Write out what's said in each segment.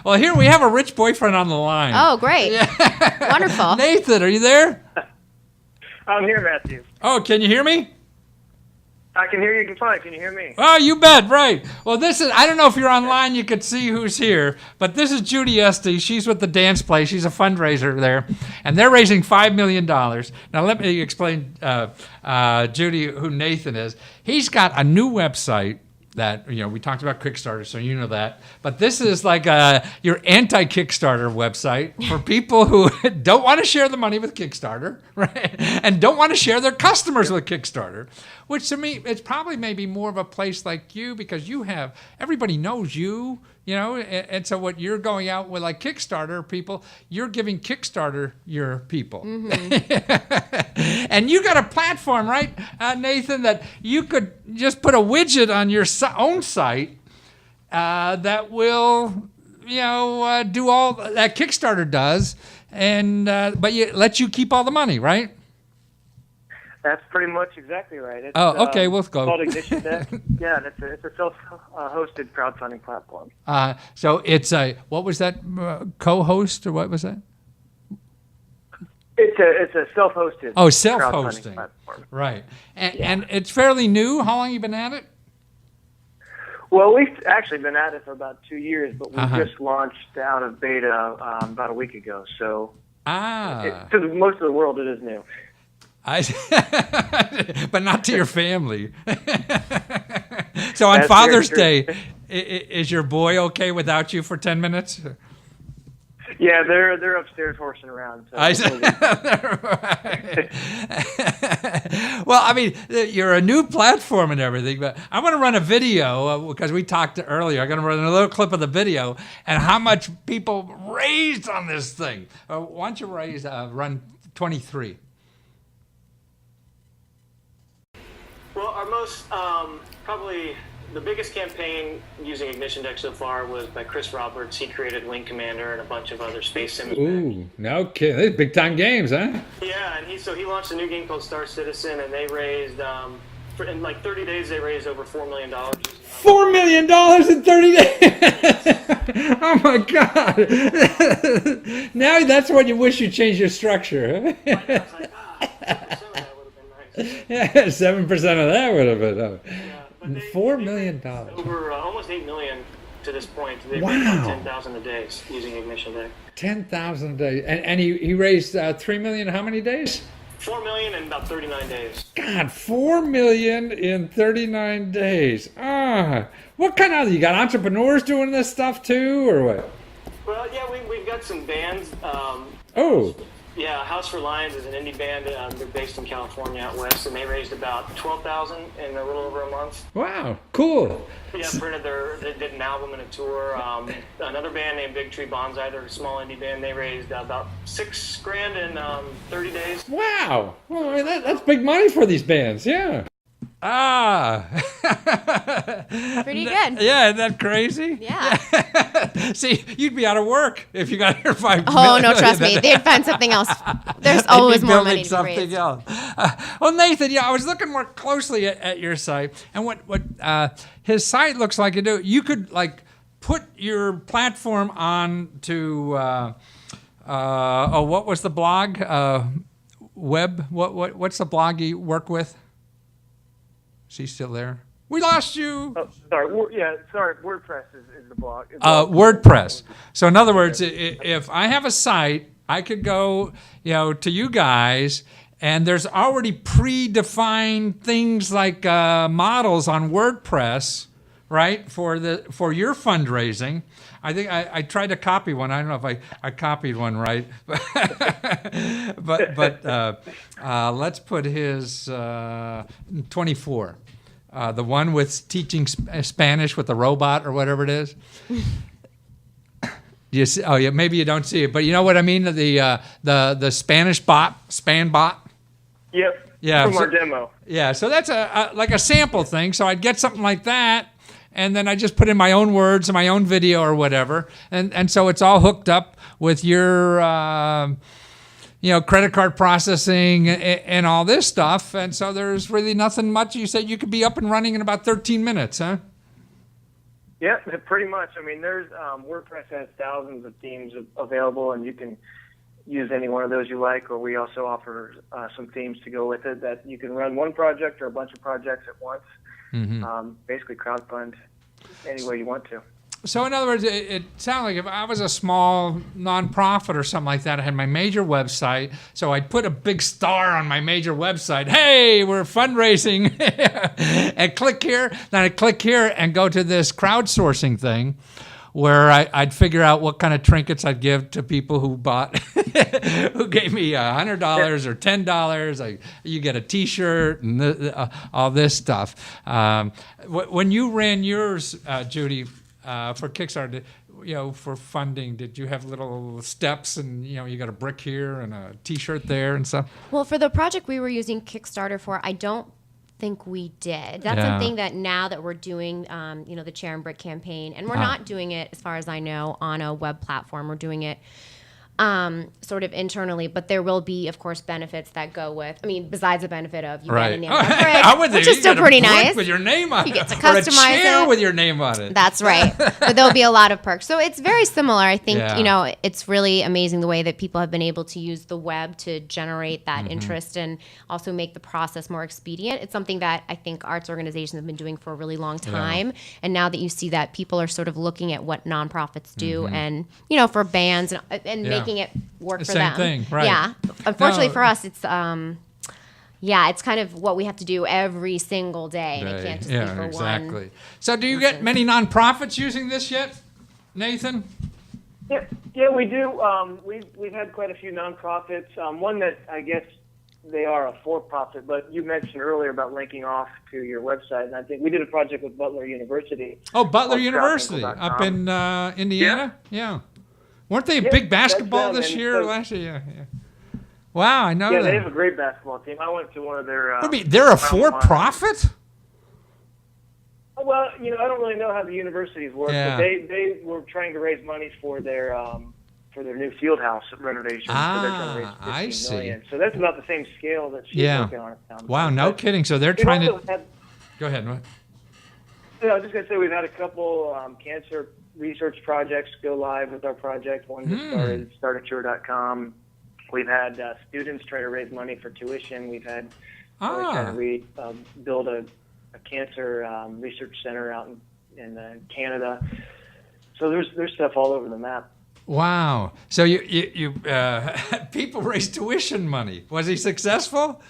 Well, here we have a rich boyfriend on the line. Oh, great. Yeah. Wonderful. Nathan, are you there? I'm here, Matthew. Oh, can you hear me? I can hear you fine. Can you hear me? Oh, you bet, right. Well, this is, I don't know if you're online, you could see who's here, but this is Judy Esty. She's with the Dance Play. She's a fundraiser there, and they're raising $5 million. Now, let me explain, Judy, who Nathan is. He's got a new website that, we talked about Kickstarter, so you know that. But this is like your anti-Kickstarter website for people who don't want to share the money with Kickstarter, right? And don't want to share their customers with Kickstarter, which to me, it's probably maybe more of a place like you because everybody knows you, and so what you're going out with like Kickstarter people, you're giving Kickstarter your people. Mm-hmm. And you got a platform, right, Nathan, that you could just put a widget on your own site that will, do all that Kickstarter does, and but let you keep all the money, right? That's pretty much exactly right. It's, okay, we'll go. It's called Ignition Deck. Yeah, it's a self-hosted crowdfunding platform. So it's what was that, co-host, or what was that? It's a self-hosted. Oh, self-hosting. Platform. Right. And it's fairly new. How long have you been at it? Well, we've actually been at it for about 2 years, but we just launched out of beta about a week ago. So to most of the world, it is new. But not to your family. So on Father's Day, is your boy okay without you for 10 minutes? Yeah, they're upstairs horsing around. So Well, I mean, you're a new platform and everything, but I want to run a video because we talked earlier. I'm going to run a little clip of the video and how much people raised on this thing. Why don't you run 23? Well, our most, probably the biggest campaign using Ignition Deck so far was by Chris Roberts. He created Wing Commander and a bunch of other space sims. Ooh, no kidding. These big time games, huh? Yeah, and he launched a new game called Star Citizen, and they raised, in like 30 days, they raised over $4 million. $4 million in 30 days? Oh my God. Now that's when you wish you changed your structure. Huh? I was like, 7% of that would have been nice. Yeah, 7% of that would have been. Yeah, but $4 million. Over almost $8 million to this point. They've wow. raised 10,000 a day using Ignition Deck. 10,000 a day. And he raised $3 million how many days? 4 million in about 39 days. God, 4 million in 39 days. What kind of, you got entrepreneurs doing this stuff too, or what? Well, yeah, we've got some bands. Yeah, House for Lions is an indie band. They're based in California out west, and they raised about 12,000 in a little over a month. Wow, cool. Yeah, they did an album and a tour. Another band named Big Tree Bonsai, they're a small indie band. They raised about $6,000 in 30 days. Wow, well, I mean, that's big money for these bands. Yeah. Pretty good. Yeah, isn't that crazy? Yeah. See, you'd be out of work if you got here 5 Oh, million. no, trust me. They'd find something else. There's always more money to something raise. else. Well, Nathan, I was looking more closely at your site, and what his site looks like. You could like put your platform on to what was the blog? Web. What's the blog you work with? Is he still there? We lost you. Oh, sorry. Sorry. WordPress is the blog. WordPress. So in other words, if I have a site, I could go, to you guys, and there's already predefined things like models on WordPress, right? For your fundraising. I think I tried to copy one. I don't know if I copied one right, but let's put his 24, the one with teaching Spanish with the robot or whatever it is. You see, yeah, maybe you don't see it, but you know what I mean? The Spanish span bot. Yep. Yeah. From our demo. Yeah. So that's like a sample thing. So I'd get something like that. And then I just put in my own words and my own video or whatever. And so it's all hooked up with your, credit card processing and all this stuff. And so there's really nothing much. You said you could be up and running in about 13 minutes, huh? Yeah, pretty much. I mean, there's WordPress has thousands of themes available, and you can use any one of those you like. Or we also offer some themes to go with it that you can run one project or a bunch of projects at once. Basically, crowdfund any way you want to. So in other words, it sounded like if I was a small nonprofit or something like that, I had my major website, so I'd put a big star on my major website. Hey, we're fundraising, and click here. Then I'd click here and go to this crowdsourcing thing, where I'd figure out what kind of trinkets I'd give to people who bought, who gave me $100 or $10. You get a T-shirt and all this stuff. When you ran yours, Judy, for Kickstarter, for funding, did you have little steps and, you got a brick here and a T-shirt there and stuff? Well, for the project we were using Kickstarter for, I don't think we did. That's something that now that we're doing, the Chair and Brick campaign, and we're not doing it, as far as I know, on a web platform. We're doing it sort of internally, but there will be, of course, benefits that go with. I mean, besides the benefit of you get a name on a brick, which is still pretty nice. With your name on it. You get to customize or a chair it with your name on it. That's right. But there'll be a lot of perks. So it's very similar. I think, it's really amazing the way that people have been able to use the web to generate that interest and also make the process more expedient. It's something that I think arts organizations have been doing for a really long time. And now that you see that people are sort of looking at what nonprofits do and, for bands and making it work for them. Same thing, right. Yeah. Unfortunately for us, it's it's kind of what we have to do every single day. And it can't just be for exactly. one. So do you get many nonprofits using this yet, Nathan? Yeah, we do. We've had quite a few nonprofits. One that I guess they are a for-profit, but you mentioned earlier about linking off to your website, and I think we did a project with Butler University. Oh, Butler University up in Indiana? Yeah. Weren't they a big basketball this year or last year? Yeah. Wow, I know that. Yeah, they have a great basketball team. I went to one of their... they're a for-profit? Well, I don't really know how the universities work, but they were trying to raise money for their new field house renovation. So they're trying to raise $15 million. So that's about the same scale that she's working on. Wow, no kidding. So they're trying to... Go ahead. I was just going to say we've had a couple cancer research projects go live with our project. One just started, startacure.com. We've had students try to raise money for tuition. We've had trying to build a cancer research center out in Canada. So there's stuff all over the map. Wow. So you people raised tuition money. Was he successful?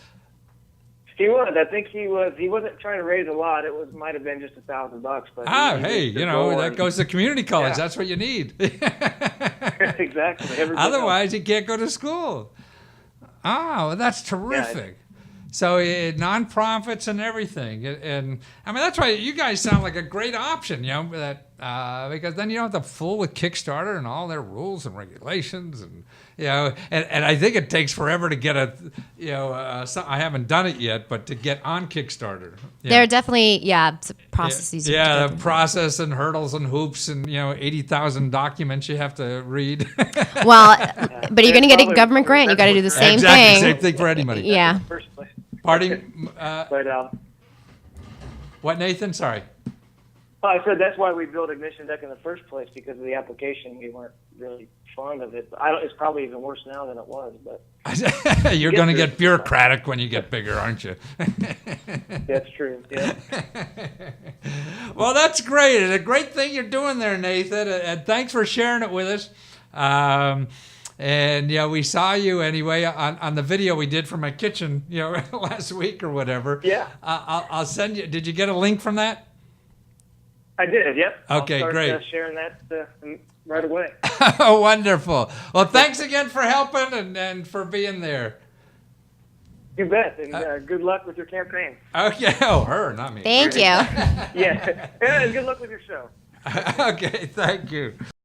He was. I think he was. He wasn't trying to raise a lot. Might have been just $1,000, but that goes to community college. That's what you need. Exactly. Otherwise, you can't go to school. Oh, that's terrific. So nonprofits and everything, and I mean that's why you guys sound like a great option, because then you don't have to fool with Kickstarter and all their rules and regulations, and and I think it takes forever to get I haven't done it yet, but to get on Kickstarter, there are definitely processes. The process and hurdles and hoops and 80,000 documents you have to read. Well, but you're going to get a government grant. You got to do the same thing. Same thing for anybody. Yeah. Pardon? But what, Nathan? Sorry. I said that's why we built Ignition Deck in the first place, because of the application. We weren't really fond of it. It's probably even worse now than it was. But you're going to get bureaucratic when you get bigger, aren't you? That's true. Yeah. Well, that's great. It's a great thing you're doing there, Nathan. And thanks for sharing it with us. And we saw you anyway on the video we did from my kitchen, last week or whatever. Yeah. I'll send you. Did you get a link from that? I did. Yep. Okay, I'll start, great. Sharing that right away. Oh, wonderful. Well, thanks again for helping and for being there. You bet. And good luck with your campaign. Okay. Oh, her, not me. Thank you. Yeah. And good luck with your show. Okay. Thank you.